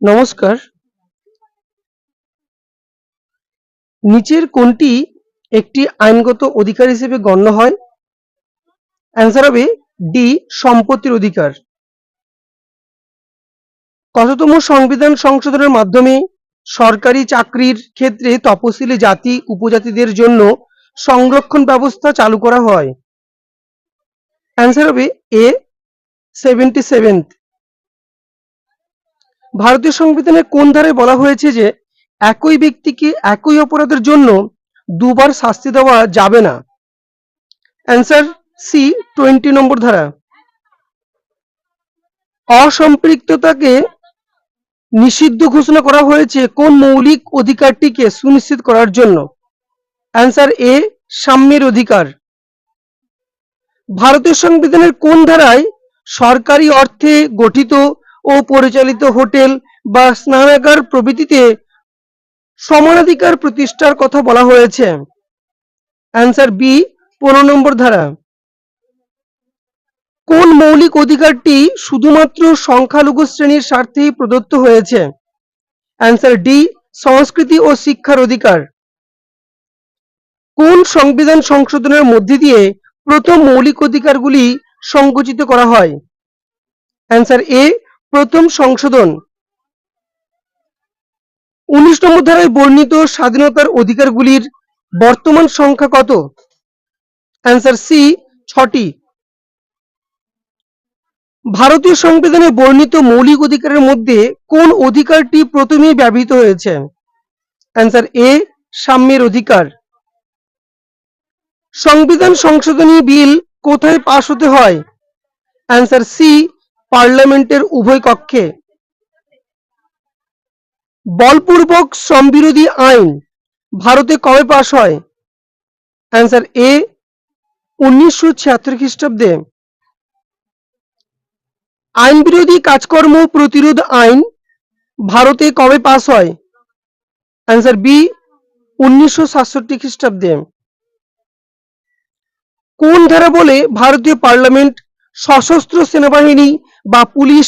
নমস্কার। নিচের কোনটি একটি আইনগত অধিকার হিসেবে গণ্য হয়? অ্যান্সার হবে ডি, সম্পত্তির অধিকার। কততম সংবিধান সংশোধনের মাধ্যমে সরকারি চাকরির ক্ষেত্রে তপশিলি জাতি উপজাতিদের জন্য সংরক্ষণ ব্যবস্থা চালু করা হয়? অ্যান্সার হবে এ, 77th। ভারতীয় সংবিধানের কোন ধারায় বলা হয়েছে যে একই ব্যক্তিকে একই অপরাধের জন্য দুবার শাস্তি দেওয়া যাবে না? অ্যান্সার সি, 20 নম্বর ধারা। অসম্পৃক্ততাকে নিষিদ্ধ ঘোষণা করা হয়েছে কোন মৌলিক অধিকারটিকে সুনিশ্চিত করার জন্য? অ্যান্সার এ, সাম্যের অধিকার। ভারতীয় সংবিধানের কোন ধারায় সরকারি অর্থে গঠিত ও পরিচালিত হোটেল বা স্নানাগার প্রভৃতিতে সমানাধিকার প্রতিষ্ঠার কথা বলা হয়েছে? অ্যান্সার বি, 15 নম্বর ধারা। কোন মৌলিক অধিকারটি শুধুমাত্র সংখ্যালঘু শ্রেণীর স্বার্থেই প্রদত্ত হয়েছে? অ্যান্সার ডি, সংস্কৃতি ও শিক্ষার অধিকার। কোন সংবিধান সংশোধনের মধ্যে দিয়ে প্রথম মৌলিক অধিকারগুলি সংকুচিত করা হয়? অ্যান্সার এ, প্রথম সংশোধন। 19 নম্বর ধারায় বর্ণিত স্বাধীনতার অধিকারগুলির বর্তমান সংখ্যা কত? অ্যান্সার সি, 6টি। ভারতীয় সংবিধানে বর্ণিত মৌলিক অধিকারের মধ্যে কোন অধিকারটি প্রথমেই ব্যবহৃত হয়েছে? অ্যান্সার এ, সাম্যের অধিকার। সংবিধান সংশোধনী বিল কোথায় পাশ হতে হয়? অ্যান্সার সি, পার্লামেন্টের উভয় কক্ষে। বলপূর্বক শ্রমবিরোধী আইন ভারতে কবে পাশ হয়? অ্যান্সার এ, 1976 খ্রিস্টাব্দে। আইন বিরোধী কাজকর্ম প্রতিরোধ আইন ভারতে কবে পাস হয়? অ্যান্সার বি, 1967 খ্রিস্টাব্দে। কোন ধারা বলে ভারতীয় পার্লামেন্ট সশস্ত্র সেনাবাহিনী বা পুলিশ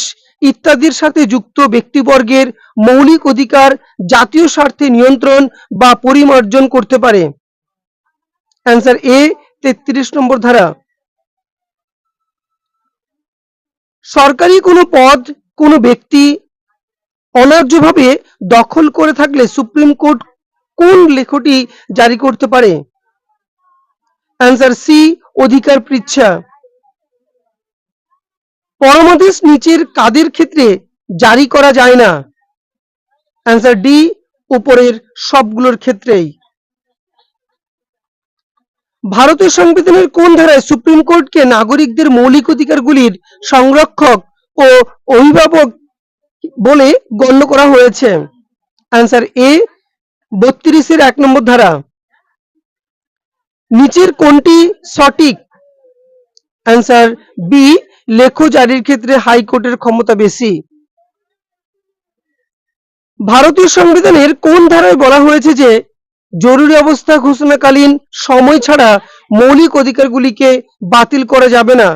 ইত্যাদির সাথে যুক্ত ব্যক্তিবর্গের মৌলিক অধিকার জাতীয় স্বার্থে নিয়ন্ত্রণ বা পরিমার্জন করতে পারে? অ্যান্সার এ, 33 নম্বর ধারা। সরকারি কোনো পদ কোনো ব্যক্তি অন্যায্যভাবে দখল করে থাকলে সুপ্রিম কোর্ট কোন লেখটি জারি করতে পারে? অ্যান্সার সি, অধিকার পৃচ্ছা। পরমাদেশ নিচের কাদের ক্ষেত্রে জারি করা যায় না? অ্যান্সার ডি, উপরের সবগুলোর ক্ষেত্রেই। ভারতের সংবিধানের কোন ধারায় সুপ্রিম কোর্টকে নাগরিকদের মৌলিক অধিকারগুলির সংরক্ষক ও অভিভাবক বলে গণ্য করা হয়েছে? অ্যান্সার এ, 32-এর 1 নম্বর ধারা। নিচের কোনটি সঠিক? অ্যান্সার বি, লেখ জারির ক্ষেত্রে হাইকোর্টের ক্ষমতা বেশি। ভারতীয় সংবিধানের কোন ধারায় বলা হয়েছে যে জরুরি অবস্থা ঘোষণাকালীন সময় ছাড়া মৌলিক অধিকারগুলিকে বাতিল করা যাবে না?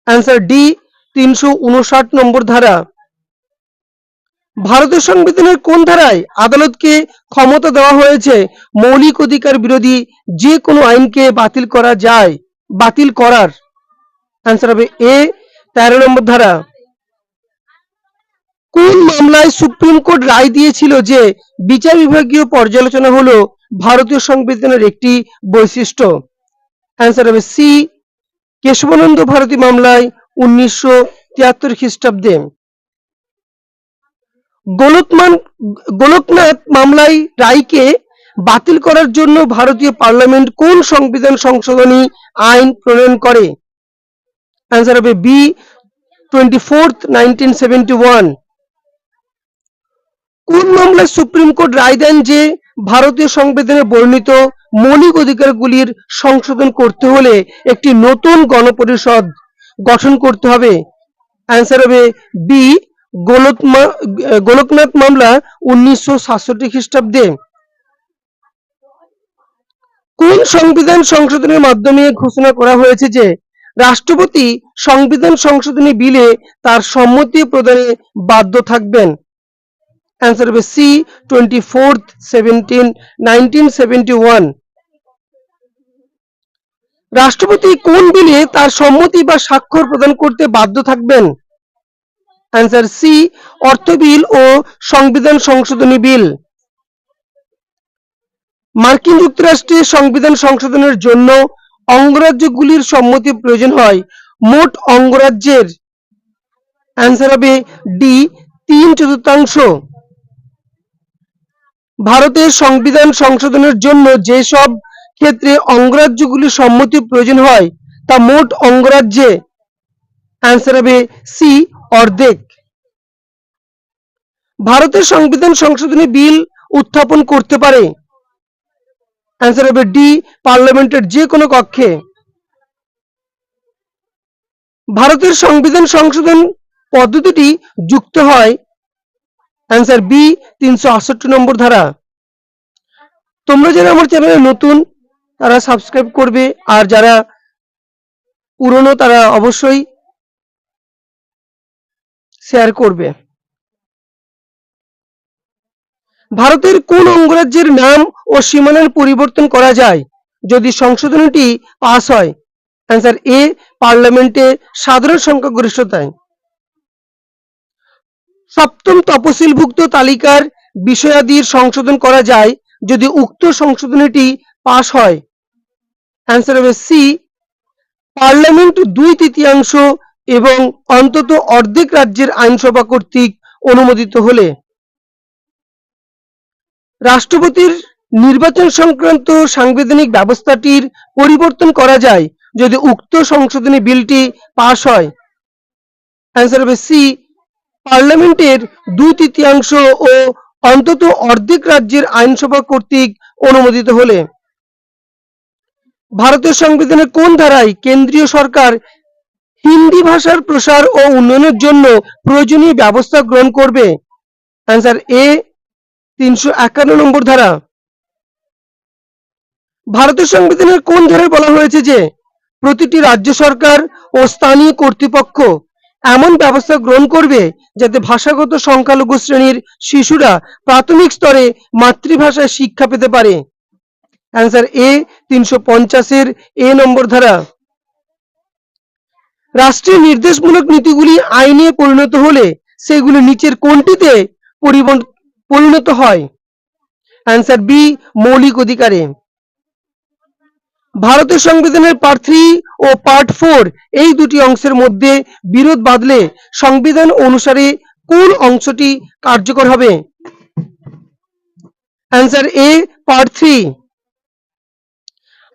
অ্যান্সার ডি, 359 নম্বর ধারা। ভারতের সংবিধানের কোন ধারায় আদালতকে ক্ষমতা দেওয়া হয়েছে মৌলিক অধিকার বিরোধী যে কোনো আইনকে বাতিল করার? অ্যান্সার হবে এ, 13 নম্বর ধারা। কোন মামলায় সুপ্রিম কোর্ট রায় দিয়েছিল যে বিচার বিভাগীয় পর্যালোচনা হলো ভারতীয় সংবিধানের একটি বৈশিষ্ট্য? অ্যান্সার হবে সি, কেশবানন্দ ভারতী মামলায় 1973 খ্রিস্টাব্দে। গোলকনাথ মামলায় রায়কে বাতিল করার জন্য ভারতীয় পার্লামেন্ট কোন সংবিধান সংশোধনী আইন প্রণয়ন করে? অ্যান্সার হবে বি, 24th 1971। কোন মামলায় সুপ্রিম কোর্ট রায় দেন যে ভারতীয় সংবিধানে বর্ণিত মৌলিক অধিকারগুলির সংশোধন করতে হলে একটি নতুন গণপরিষদ গঠন করতে হবে? অ্যান্সার হবে বি, গোলকনাথ মামলা 1967 খ্রিস্টাব্দে। কোন সংবিধান সংশোধনের মাধ্যমে ঘোষণা করা হয়েছে যে রাষ্ট্রপতি সংবিধান সংশোধনী বিলে তার সম্মতি প্রদানে বাধ্য থাকবেন? অ্যান্সার হবে সি 1971। রাষ্ট্রপতি কোন বিলে তার সম্মতি বা স্বাক্ষর প্রদান করতে বাধ্য থাকবেন? অ্যান্সার সি অর্থ বিল ও সংবিধান সংশোধনী বিল। মার্কিন যুক্তরাষ্ট্রে সংবিধান সংশোধনের জন্য অঙ্গরাজ্যগুলির সম্মতি প্রয়োজন হয় মোট অঙ্গরাজ্যের। অ্যান্সার হবে ডি 3/4। ভারতের সংবিধান সংশোধনের জন্য যেসব ক্ষেত্রে অঙ্গরাজ্যগুলির সম্মতি প্রয়োজন হয় তা মোট অঙ্গরাজ্যে। অ্যান্সার হবে সি অর্ধেক। ভারতের সংবিধান সংশোধনী বিল উত্থাপন করতে পারে। অ্যান্সার হবে ডি পার্লামেন্টের যে কোনো কক্ষে। ভারতের সংবিধান সংশোধন পদ্ধতিটি যুক্ত হয়। অ্যান্সার বি 368 নম্বর ধারা। তোমরা যারা আমার চ্যানেলে নতুন তারা সাবস্ক্রাইব করবে, আর যারা পুরনো তারা অবশ্যই শেয়ার করবে। ভারতের কোন অঙ্গরাজ্যের নাম ও সীমানার পরিবর্তন করা যায় যদি সংশোধনীটি পাস হয়? অ্যান্সার এ পার্লামেন্টে সাধারণ সংখ্যাগরিষ্ঠতায়। সপ্তম তফসিলভুক্ত তালিকার বিষয়াদির সংশোধন করা যায় যদি উক্ত সংশোধনীটি পাস হয়? অ্যান্সার হবে সি পার্লামেন্ট 2/3 এবং অন্তত অর্ধেক রাজ্যের আইনসভা কর্তৃক অনুমোদিত হলে। রাষ্ট্রপতির নির্বাচন সংক্রান্ত সাংবিধানিক ব্যবস্থাটির পরিবর্তন করা যায় যদি উক্ত সংশোধনী বিলটি পাস হয়? অ্যান্সার হবে সি পার্লামেন্টের 2/3 ও অন্তত অর্ধেক রাজ্যের আইনসভা কর্তৃক অনুমোদিত হলে। ভারতের সংবিধানের কোন ধারায় কেন্দ্রীয় সরকার হিন্দি ভাষার প্রসার ও উন্নয়নের জন্য প্রয়োজনীয় ব্যবস্থা গ্রহণ করবে? অ্যান্সার এ 351 নম্বর ধারা। ভারতের সংবিধানের কোন ধারায় বলা হয়েছে যে প্রতিটি রাজ্য সরকার ও স্থানীয় কর্তৃপক্ষ এমন ব্যবস্থা গ্রহণ করবে যাতে ভাষাগত সংখ্যালঘু শ্রেণীর শিশুরা প্রাথমিক স্তরে মাতৃভাষায় শিক্ষা পেতে পারে? অ্যান্সার এ 350 এ নম্বর ধারা। রাষ্ট্রীয় নির্দেশমূলক নীতিগুলি আইনে পরিণত হলে সেগুলি নিচের কোনটিতে পরিণত হয়? অ্যান্সার বি মৌলিক অধিকারে। ভারতের সংবিধানের পার্ট 3 ও পার্ট 4 এই দুটি অংশের মধ্যে বিরোধ বাঁধলে সংবিধান অনুসারে কোন অংশটি কার্যকর হবে? অ্যান্সার এ পার্ট 3।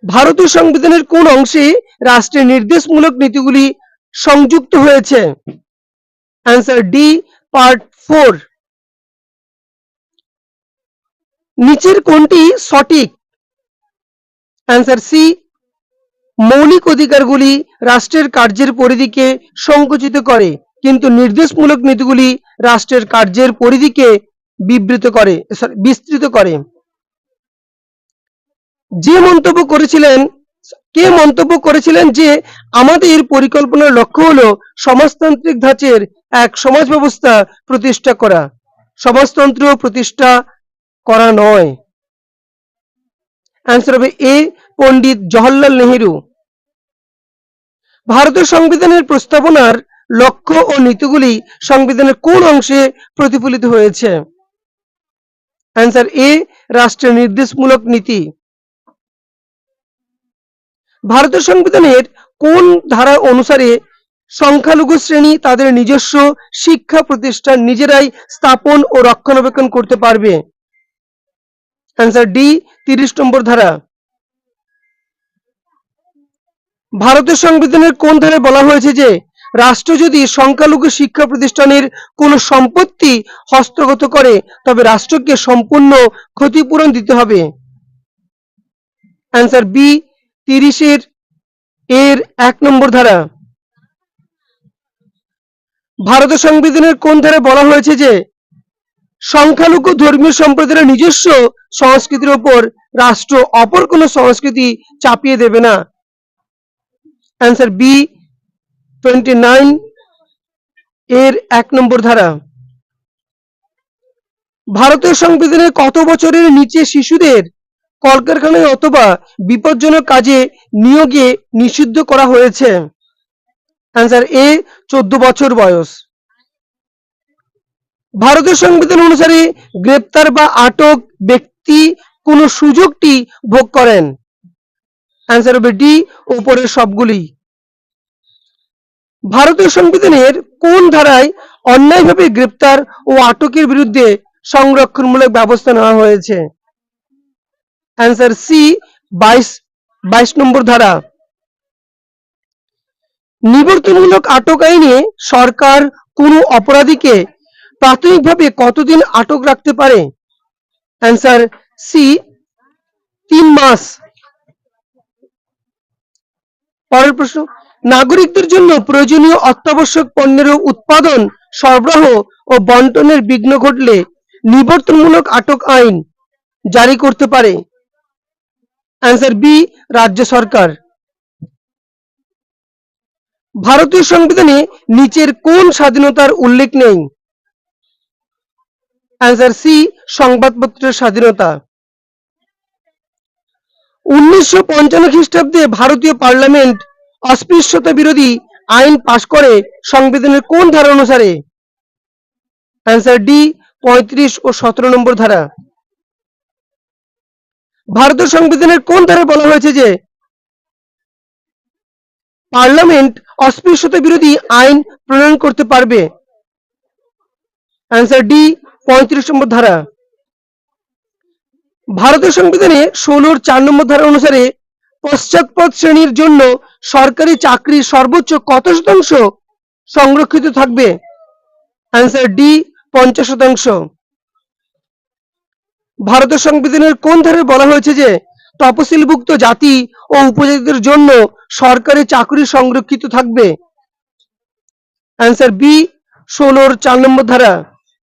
ভারতীয় সংবিধানের কোন অংশে রাষ্ট্রের নির্দেশমূলক নীতিগুলি সংযুক্ত হয়েছে? Answer D part 4। নিচের কোনটি সঠিক? অ্যান্সার সি মৌলিক অধিকারগুলি রাষ্ট্রের কার্যের পরিধিকে সংকুচিত করে কিন্তু নির্দেশমূলক নীতিগুলি রাষ্ট্রের কার্যের পরিধিকে বিস্তৃত করে। কে মন্তব্য করেছিলেন যে আমাদের পরিকল্পনার লক্ষ্য হলো সমাজতান্ত্রিক ধাঁচের এক সমাজ ব্যবস্থা প্রতিষ্ঠা করা, সমাজতন্ত্র প্রতিষ্ঠা করা নয়? অ্যান্সার হবে এ পণ্ডিত জওহরলাল নেহেরু। ভারতের সংবিধানের প্রস্তাবনার লক্ষ্য ও নীতিগুলি সংবিধানের কোন অংশে প্রতিফলিত হয়েছে? অ্যান্সার এ রাষ্ট্রের নির্দেশমূলক নীতি। ভারতের সংবিধানের কোন ধারা অনুসারে সংখ্যালঘু শ্রেণী তাদের নিজস্ব শিক্ষা প্রতিষ্ঠান নিজেরাই স্থাপন ও রক্ষণাবেক্ষণ করতে পারবে? অ্যান্সার ডি 30 নম্বর ধারা। ভারতের সংবিধানের কোন ধারায় বলা হয়েছে যে রাষ্ট্র যদি সংখ্যালঘু শিক্ষা প্রতিষ্ঠানের কোন সম্পত্তি হস্তগত করে তবে রাষ্ট্রকে সম্পূর্ণ ক্ষতিপূরণ দিতে হবে? অ্যান্সার বি 30 এর 1 নম্বর ধারা। ভারতের সংবিধানের কোন ধারায় বলা হয়েছে যে সংখ্যালঘু ধর্মীয় সম্প্রদায়ের নিজস্ব সংস্কৃতির উপর রাষ্ট্র অপর কোন সংস্কৃতি চাপিয়ে দেবে না? অ্যান্সার বি 29 এর 1 নম্বর ধারা। ভারতীয় সংবিধানে কত বছরের নিচে শিশুদের কলকারখানায় অথবা বিপজ্জনক কাজে নিয়োগে নিষিদ্ধ করা হয়েছে? অ্যান্সার এ 14 বছর বয়স। ভারতীয় সংবিধান অনুসারে গ্রেপ্তার বা আটক ব্যক্তি কোন সুযোগটি ভোগ করেন? অ্যান্সার হবে ডি, উপরের সবগুলি। ভারতীয় সংবিধানের কোন ধারায় অন্যায়ভাবে গ্রেপ্তার ও আটকের বিরুদ্ধে সংরক্ষণমূলক ব্যবস্থা নেওয়া হয়েছে? অ্যান্সার সি, 22 নম্বর ধারা। নিবর্তনমূলক আটক আইনে সরকার কোনো অপরাধীকে প্রাথমিকভাবে কতদিন আটক রাখতে পারে? অ্যান্সার সি, 3 মাস। পরের প্রশ্ন, নাগরিকদের জন্য প্রয়োজনীয় অত্যাবশ্যক পণ্যের উৎপাদন, সরবরাহ ও বন্টনের বিঘ্ন ঘটলে নিবর্তনমূলক আটক আইন জারি করতে পারে? অ্যান্সার বি, রাজ্য সরকার। ভারতীয় সংবিধানে নিচের কোন স্বাধীনতার উল্লেখ নেই? অ্যান্সার সি, সংবাদপত্রের স্বাধীনতা। 1955 খ্রিস্টাব্দে ভারতীয় পার্লামেন্ট অস্পৃশ্যতা বিরোধী আইন পাশ করে সংবিধানের কোন ধারা অনুসারে? অ্যান্সার ডি, 35 ও 17 নম্বর ধারা। ভারতের সংবিধানের কোন ধারায় বলা হয়েছে যে পার্লামেন্ট অস্পৃশ্যতা বিরোধী আইন প্রণয়ন করতে পারবে? অ্যান্সার ডি, 35 নম্বর ধারা। ভারতের সংবিধানে 16-4 নম্বর ধারা অনুসারে পশ্চাৎপদ শ্রেণীর জন্য সরকারি চাকরির সর্বোচ্চ কত শতাংশ সংরক্ষিত থাকবে? Answer D, 50%। ভারতের সংবিধানের কোন ধারায় বলা হয়েছে যে তফসিলভুক্ত জাতি ও উপজাতিদের জন্য সরকারি চাকরি সংরক্ষিত থাকবে? অ্যান্সার বি, 16-4 নম্বর ধারা।